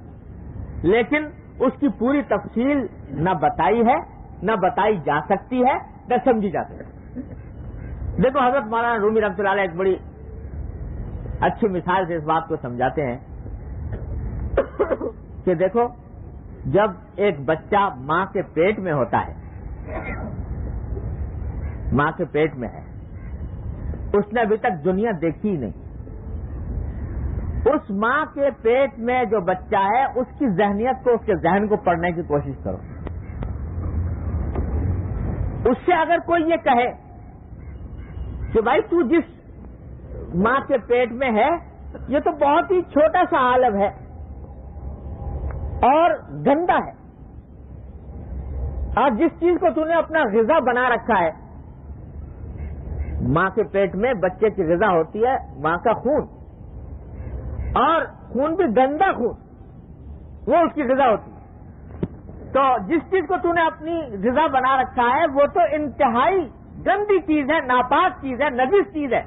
لیکن اس کی پوری تفصیل نہ بتائی ہے، نہ بتائی جا سکتی ہے، نہ سمجھی جا سکتی. دیکھو حضرت مولانا رومی رحمۃ اللہ علیہ ایک بڑی اچھی مثال سے اس بات کو سمجھاتے ہیں کہ دیکھو جب ایک بچہ ماں کے پیٹ میں ہوتا ہے، ماں کے پیٹ میں ہے، اس نے ابھی تک دنیا دیکھی ہی نہیں. اس ماں کے پیٹ میں جو بچہ ہے اس کی ذہنیت کو، اس کے ذہن کو پڑھنے کی کوشش کرو. اس سے اگر کوئی یہ کہے کہ بھائی تو جس ماں کے پیٹ میں ہے یہ تو بہت ہی چھوٹا سا عالم ہے اور گندا ہے، اور جس چیز کو تو نے اپنا غذا بنا رکھا ہے، ماں کے پیٹ میں بچے کی غذا ہوتی ہے ماں کا خون، اور خون بھی گندا خون، وہ اس کی غذا ہوتی ہے. تو جس چیز کو تو نے اپنی غذا بنا رکھا ہے وہ تو انتہائی گندی چیز ہے، ناپاک چیز ہے، نجس چیز ہے.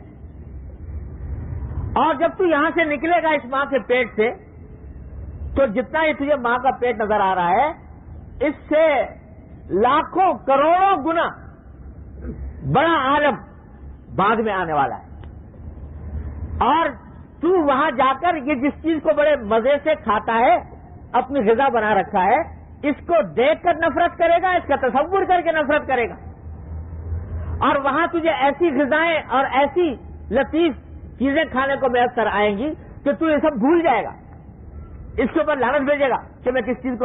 اور جب تو یہاں سے نکلے گا اس ماں کے پیٹ سے تو جتنا یہ تجھے ماں کا پیٹ نظر آ رہا ہے اس سے لاکھوں کروڑوں گنا بڑا عالم بعد میں آنے والا ہے. اور تو وہاں جا کر یہ جس چیز کو بڑے مزے سے کھاتا ہے، اپنی غذا بنا رکھا ہے، اس کو دیکھ کر نفرت کرے گا، اس کا تصور کر کے نفرت کرے گا. اور وہاں تجھے ایسی غذائیں اور ایسی لطیف چیزیں کھانے کو میسر آئیں گی کہ تو یہ سب بھول جائے گا، اس کے اوپر لعنت بھیجے گا کہ میں کس چیز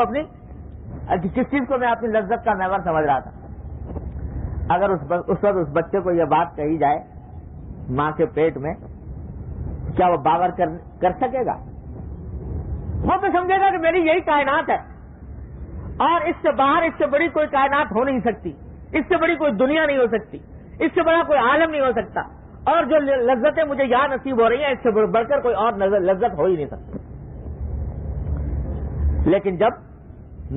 کو میں اپنی لذت کا محور سمجھ رہا تھا. اگر اس وقت اس بچے کو یہ بات کہی جائے ماں کے پیٹ میں، کیا وہ باور کر سکے گا؟ وہ تو سمجھے گا کہ میری یہی کائنات ہے اور اس سے باہر، اس سے بڑی کوئی کائنات ہو نہیں سکتی، اس سے بڑی کوئی دنیا نہیں ہو سکتی، اس سے بڑا کوئی عالم نہیں ہو سکتا، اور جو لذتیں مجھے یہاں نصیب ہو رہی ہیں اس سے بڑھ کر کوئی اور لذت ہو ہی نہیں سکتی. لیکن جب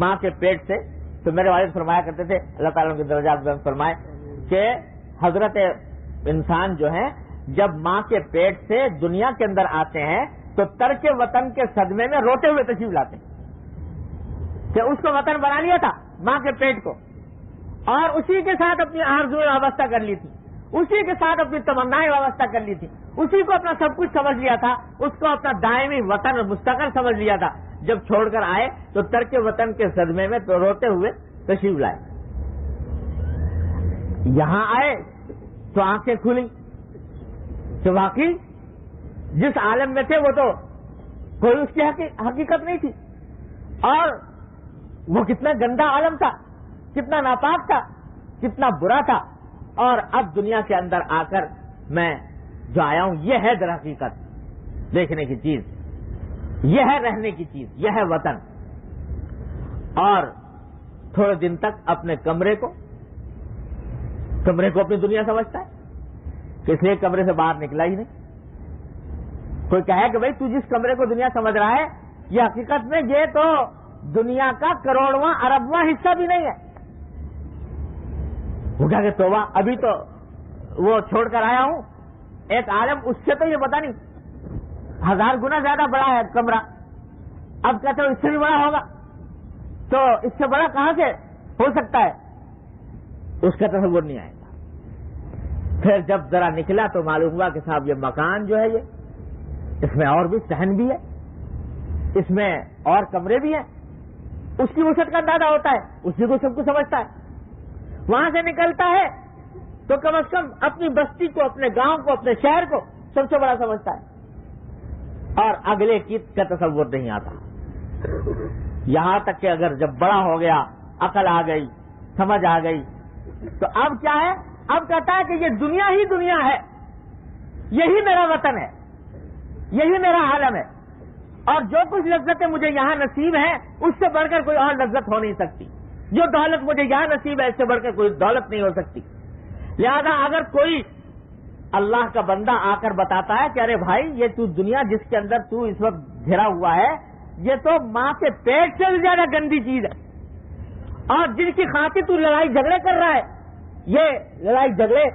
ماں کے پیٹ سے، تو میرے والد فرمایا کرتے تھے اللہ تعالیٰ کے درجات بلند فرمائے کہ حضرت انسان جو ہے جب ماں کے پیٹ سے دنیا کے اندر آتے ہیں تو ترک وطن کے صدمے میں روتے ہوئے تشریف لاتے ہیں کہ اس کو وطن بنا لیا تھا ماں کے پیٹ کو، اور اسی کے ساتھ اپنی آرزویں وابستہ کر لی تھی، اسی کے ساتھ اپنی تمنائیں وابستہ کر لی تھی، اسی کو اپنا سب کچھ سمجھ لیا تھا، اس کو اپنا دائمی وطن مستقل سمجھ لیا تھا. جب چھوڑ کر آئے تو ترک وطن کے صدمے میں تو روتے ہوئے تشریف لائے. یہاں آئے تو آنکھیں کھلی تو واقعی جس عالم میں تھے وہ تو کوئی اس کی حقیقت نہیں تھی، اور وہ کتنا گندا عالم تھا، کتنا ناپاک تھا، کتنا برا تھا. اور اب دنیا کے اندر آ کر میں جو آیا ہوں یہ ہے در حقیقت دیکھنے کی چیز، یہ ہے رہنے کی چیز، یہ ہے وطن. اور تھوڑے دن تک اپنے کمرے کو اپنی دنیا سمجھتا ہے کہ اس لیے کمرے سے باہر نکلا ہی نہیں. کوئی کہے کہ بھائی تو جس کمرے کو دنیا سمجھ رہا ہے یہ حقیقت میں یہ تو دنیا کا کروڑواں اربواں حصہ بھی نہیں ہے. وہ کہا کہ توبہ، ابھی تو وہ چھوڑ کر آیا ہوں ایک عالم، اس سے تو یہ پتا نہیں 1000 گنا زیادہ بڑا ہے کمرہ. اب کہتے ہو اس سے بھی بڑا ہوگا، تو اس سے بڑا کہاں سے ہو سکتا ہے؟ اس کا تصور نہیں آئے گا. پھر جب ذرا نکلا تو معلوم ہوا کہ صاحب یہ مکان جو ہے یہ اس میں اور بھی صحن بھی ہے، اس میں اور کمرے بھی ہیں. اس کی وسعت کا اندازہ ہوتا ہے، اسی کو سب کچھ سمجھتا ہے. وہاں سے نکلتا ہے تو کم از کم اپنی بستی کو، اپنے گاؤں کو، اپنے شہر کو سب سے بڑا سمجھتا ہے، اور اگلے کی کا تصور نہیں آتا. یہاں تک کہ اگر جب بڑا ہو گیا، عقل آ گئی، سمجھ آ گئی، تو اب کیا ہے؟ اب کہتا ہے کہ یہ دنیا ہی دنیا ہے، یہی میرا وطن ہے، یہی میرا عالم ہے، اور جو کچھ لذتیں مجھے یہاں نصیب ہیں اس سے بڑھ کر کوئی اور لذت ہو نہیں سکتی. جو دولت مجھے یہاں نصیب ہے اس سے بڑھ کر کوئی دولت نہیں ہو سکتی. لہذا اگر کوئی اللہ کا بندہ آ کر بتاتا ہے کہ ارے بھائی یہ تو دنیا جس کے اندر تو اس وقت گھرا ہوا ہے یہ تو ماں کے پیٹ سے بھی زیادہ گندی چیز ہے، اور جن کی خاطر تو لڑائی جھگڑے کر رہا ہے، یہ لڑائی جھگڑے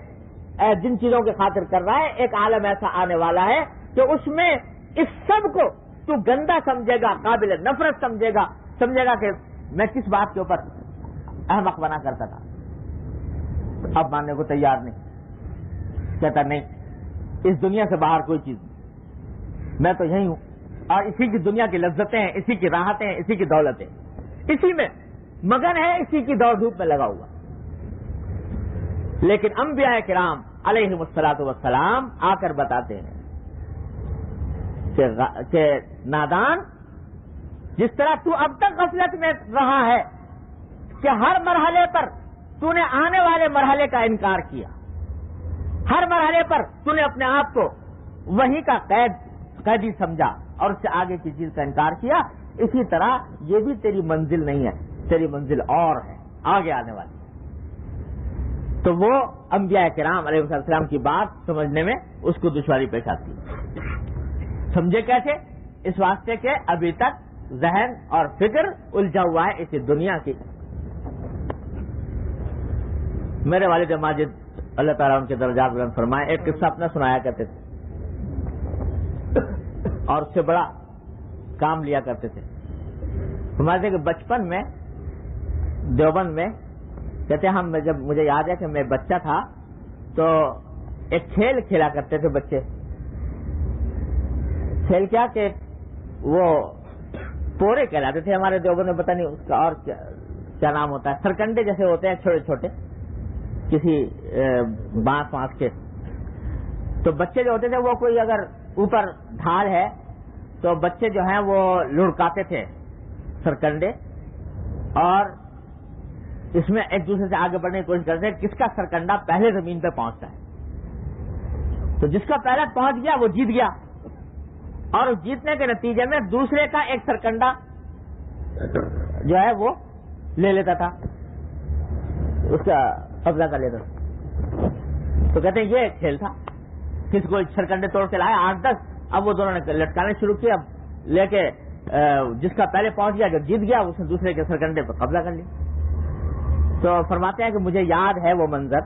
جن چیزوں کی خاطر کر رہا ہے، ایک عالم ایسا آنے والا ہے کہ اس میں اس سب کو تو گندا سمجھے گا، قابل نفرت سمجھے گا کہ میں کس بات کے اوپر احمق بنا کرتا تھا، اب ماننے کو تیار نہیں، کہتا نہیں اس دنیا سے باہر کوئی چیز نہیں، میں تو یہی ہوں اور اسی کی دنیا کی لذتیں ہیں، اسی کی راحتیں ہیں، اسی کی دولتیں، اسی میں مگن ہے، اسی کی دوڑ دھوپ میں لگا ہوا۔ لیکن انبیاء کرام علیہم الصلاۃ والسلام آ کر بتاتے ہیں کہ نادان، جس طرح تو اب تک غفلت میں رہا ہے کہ ہر مرحلے پر تو نے آنے والے مرحلے کا انکار کیا، ہر مرحلے پر تو نے اپنے آپ کو وہی کا قیدی سمجھا اور اس سے آگے کی چیز کا انکار کیا، اسی طرح یہ بھی تیری منزل نہیں ہے، تیری منزل اور ہے آگے آنے والی۔ تو وہ انبیاء کرام علیہ السلام کی بات سمجھنے میں اس کو دشواری پیش آتی ہے۔ سمجھے کیسے؟ اس واسطے کہ ابھی تک ذہن اور فکر الجھا ہوا ہے اسی دنیا کی۔ میرے والد ماجد اللہ تعالیٰ ان کے درجات بلند فرمائے، ایک قصہ اپنا سنایا کرتے تھے اور اس سے بڑا کام لیا کرتے تھے۔ ہمارے کہ بچپن میں دیوبند میں کہتے ہیں، ہم جب مجھے یاد ہے کہ میں بچہ تھا تو ایک کھیل کھیلا کرتے تھے بچے۔ کھیل کیا کہ وہ پورے کہلاتے تھے ہمارے دیوبند میں، پتہ نہیں اس کا اور کیا نام ہوتا ہے، سرکنڈے جیسے ہوتے ہیں چھوٹے چھوٹے، کسی بانس کے۔ تو بچے جو ہوتے تھے وہ کوئی اگر اوپر ڈھال ہے تو بچے جو ہیں وہ لڑکاتے تھے سرکنڈے، اور اس میں ایک دوسرے سے آگے بڑھنے کی کوشش کرتے ہیں کس کا سرکنڈا پہلے زمین پہ پہنچتا ہے۔ تو جس کا پہلے پہنچ گیا وہ جیت گیا، اور اس جیتنے کے نتیجے میں دوسرے کا ایک سرکنڈا جو ہے وہ لے لیتا تھا، اس کا قبضہ کر لیتا تھا۔ تو کہتے ہیں یہ ایک کھیل تھا، کس کو سرکنڈے توڑ کے لائے 8-10، اب وہ دونوں نے لٹکانے شروع کیا، اب لے کے جس کا پہلے پہنچ گیا جو جیت گیا اس نے دوسرے کے سرکنڈے پر قبضہ کر لیا۔ تو فرماتے ہیں کہ مجھے یاد ہے وہ منظر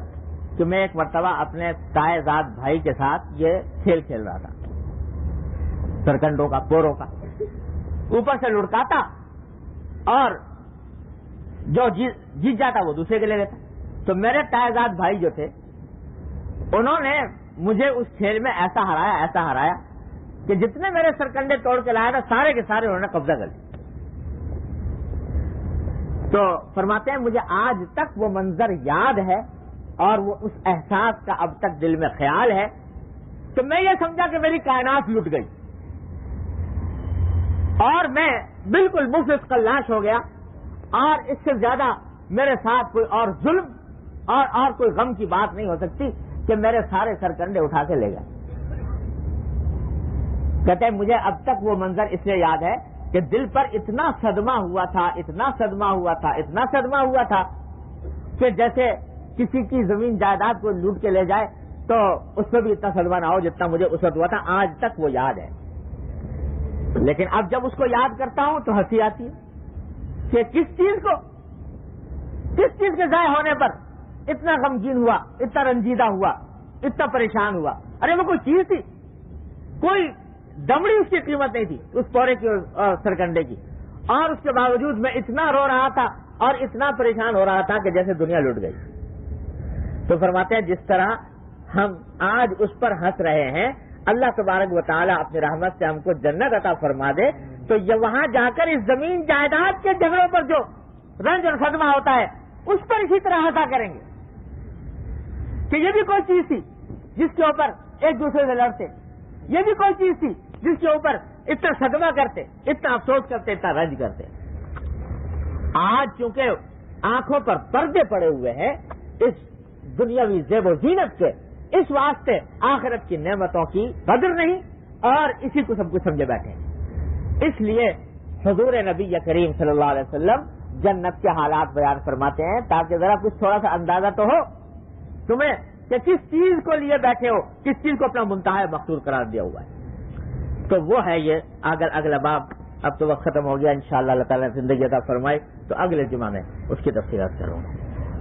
کہ میں ایک مرتبہ اپنے تائے زاد بھائی کے ساتھ یہ کھیل کھیل رہا تھا، سرکنڈوں کا، پوروں کا، اوپر سے لڑکاتا اور جو جیت جاتا وہ دوسرے کے لے لیتا۔ تو میرے تائے زاد بھائی جو تھے انہوں نے مجھے اس کھیل میں ایسا ہرایا کہ جتنے میرے سرکنڈے توڑ کے لایا تھا سارے کے سارے انہوں نے قبضہ کر لیا۔ تو فرماتے ہیں مجھے آج تک وہ منظر یاد ہے اور وہ اس احساس کا اب تک دل میں خیال ہے کہ میں یہ سمجھا کہ میری کائنات لٹ گئی اور میں بالکل مفلس قلاش ہو گیا، اور اس سے زیادہ میرے ساتھ کوئی اور ظلم اور کوئی غم کی بات نہیں ہو سکتی کہ میرے سارے سرکنڈے اٹھا کے لے گئے۔ کہتے ہیں مجھے اب تک وہ منظر اس لیے یاد ہے کہ دل پر اتنا صدمہ ہوا تھا کہ جیسے کسی کی زمین جائیداد کو لوٹ کے لے جائے تو اس میں بھی اتنا صدمہ نہ ہو جتنا مجھے اس وقت ہوا تھا، آج تک وہ یاد ہے۔ لیکن اب جب اس کو یاد کرتا ہوں تو ہنسی آتی ہے کہ کس چیز کے ضائع ہونے پر اتنا غمگین ہوا، اتنا رنجیدہ ہوا، اتنا پریشان ہوا۔ ارے وہ کوئی چیز تھی، کوئی دمڑی اس کی قیمت نہیں تھی اس پورے کی اور سرکنڈے کی، اور اس کے باوجود میں اتنا رو رہا تھا اور اتنا پریشان ہو رہا تھا کہ جیسے دنیا لٹ گئی۔ تو فرماتے ہیں جس طرح ہم آج اس پر ہنس رہے ہیں، اللہ تبارک و تعالیٰ اپنی رحمت سے ہم کو جنت عطا فرما دے تو یہ وہاں جا کر اس زمین جائیداد کے جھگڑوں پر جو رنج اور صدمہ ہوتا ہے اس پر اسی طرح ہنسا کریں گے کہ یہ بھی کوئی چیز تھی جس کے اوپر ایک دوسرے سے لڑتے، یہ بھی کوئی چیز تھی جس کے اوپر اتنا صدمہ کرتے، اتنا افسوس کرتے، اتنا رنج کرتے۔ آج چونکہ آنکھوں پر پردے پڑے ہوئے ہیں اس دنیاوی زیب و زینت کے، اس واسطے آخرت کی نعمتوں کی قدر نہیں اور اسی کو سب کچھ سمجھے بیٹھے۔ اس لیے حضور نبی کریم صلی اللہ علیہ وسلم جنت کے حالات بیان فرماتے ہیں تاکہ ذرا کچھ تھوڑا سا اندازہ تو ہو تمہیں کہ کس چیز کو لیے بیٹھے ہو، کس چیز کو اپنا منتہا مقصود قرار دیا ہوا ہے۔ تو وہ ہے یہ اگلا باب اب تو وقت ختم ہو گیا، انشاءاللہ اللہ تعالیٰ نے زندگی عطا فرمائی تو اگلے جمعہ میں اس کی تفصیلات کروں گا.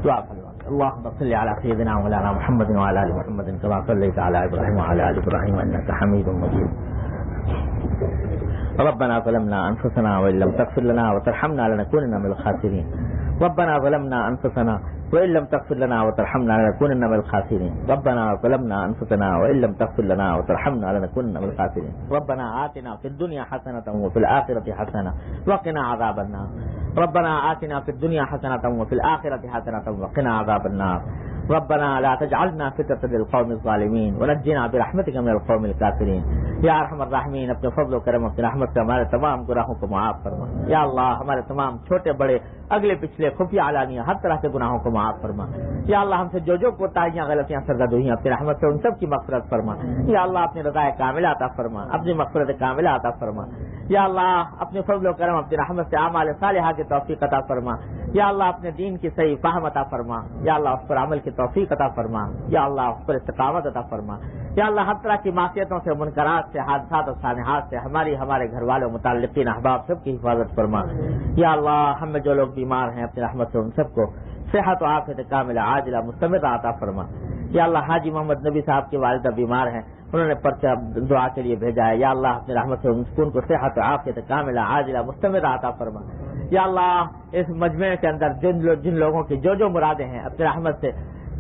دعا فرمائیں. اللهم صل على سيدنا مولانا محمد وعلى ال محمد كما صليت على ابراهيم وعلى ال ابراهيم انك حميد مجيد. ربنا ظلمنا انفسنا وان لم تغفر لنا وترحمنا لنكونن من الخاسرين. ربنا ظلمنا انفسنا وان لم تغفر لنا وترحمنا لنكونن من الخاسرين. ربنا ظلمنا انفسنا وان لم تغفر لنا وترحمنا لنكونن من الخاسرين. ربنا آتنا في الدنيا حسنة وفي الآخرة حسنة وقنا عذاب النار. ربنا آتنا في الدنيا حسنة وفي الآخرة حسنة وقنا عذاب النار. ربنا لا تجعلنا فتنة للقوم الظالمين ونجنا برحمتك من القوم الكافرين. یا ارحم الراحمین، اپنے فضل و کرم اپنی رحمت سے ہمارے تمام گناہوں کو معاف فرما. یا اللہ ہمارے تمام چھوٹے بڑے اگلے پچھلے خفیہ علانیہ ہر طرح کے گناہوں کو معاف فرما. یا اللہ ہم سے جو کوتاہیاں غلطیاں سرزد ہوئی ہیں اپنی رحمت سے ان سب کی مغفرت فرما. یا اللہ اپنی رضا کاملہ عطا فرما، اپنی مغفرت کاملہ عطا فرما. یا اللہ اپنے فضل و کرم اپنی رحمت سے اعمال صالحہ کی توفیق عطا فرما. یا اللہ اپنے دین کی صحیح فہم عطا فرما. یا اللہ اس پر عمل کی توفیق عطا فرما. یا اللہ اس پر استقامت عطا فرما. یا اللہ ہر طرح کی معصیتوں سے، منکرات سے، حادثات اور سانحات سے ہمارے گھر والوں، متعلقین، احباب سب کی حفاظت فرما. یا اللہ ہم میں جو لوگ بیمار ہیں اپنی رحمت سے ان سب کو صحت و عافیت کاملہ عاجلہ مستمرہ عطا فرما. یا اللہ حاجی محمد نبی صاحب کی والدہ بیمار ہیں، انہوں نے پرچہ دعا کے لیے بھیجا ہے. یا اللہ اپنی رحمت سے ان کو صحت و عافیت کاملہ عاجلہ مستمرہ عطا فرما. یا اللہ اس مجمع کے اندر جن لوگوں کی جو مرادیں ہیں اپنی رحمت سے،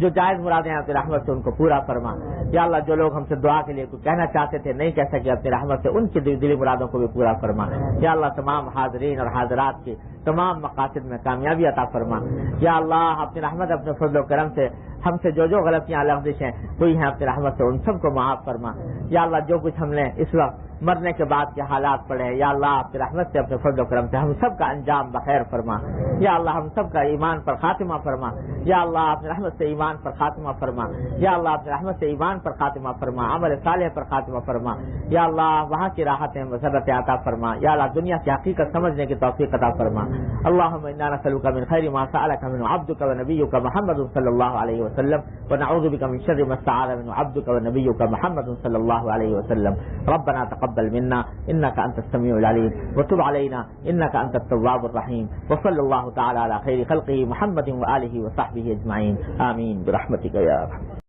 جو جائز مرادیں ہیں اپنی رحمت سے ان کو پورا فرما. یا اللہ جو لوگ ہم سے دعا کے لیے کچھ کہنا چاہتے تھے نہیں کہہ سکے اپنی رحمت سے ان کی دلی مرادوں کو بھی پورا فرما. یا اللہ تمام حاضرین اور حاضرات کی تمام مقاصد میں کامیابی عطا فرما. یا اللہ اپنی رحمت اپنے فضل و کرم سے ہم سے جو غلطیاں لغزشیں ہوئی ہیں اپنی رحمت سے ان سب کو معاف فرما. یا اللہ جو کچھ ہم نے اس وقت مرنے کے بعد کے حالات پڑے ہیں، یا اللہ اپنی رحمت سے اپنے فضل و کرم سے ہم سب کا انجام بخیر فرما. یا اللہ ہم سب کا ایمان پر خاتمہ فرما. یا اللہ اپنی رحمت سے ایمان پر خاتمہ فرما. یا اللہ اپنی رحمت سے ایمان پر خاتمہ فرما، عمل صالح پر خاتمہ فرما. یا اللہ وہاں کی راحتیں مسرتیں عطا فرما. یا اللہ دنیا کی حقیقت سمجھنے کی توفیق عطا فرما. اللهم انا نسألك من خير ما سألك منه عبدك ونبيك محمد صلى الله عليه وسلم ونعوذ بك من شر ما استعاذ منه عبدك ونبيك محمد صلى الله عليه وسلم. ربنا تقبل منا انك انت السميع العليم وتب علينا انك انت التواب الرحيم. وصلى الله تعالى على خير خلقه محمد وآله وصحبه اجمعين. آمين برحمتك يا ارحم.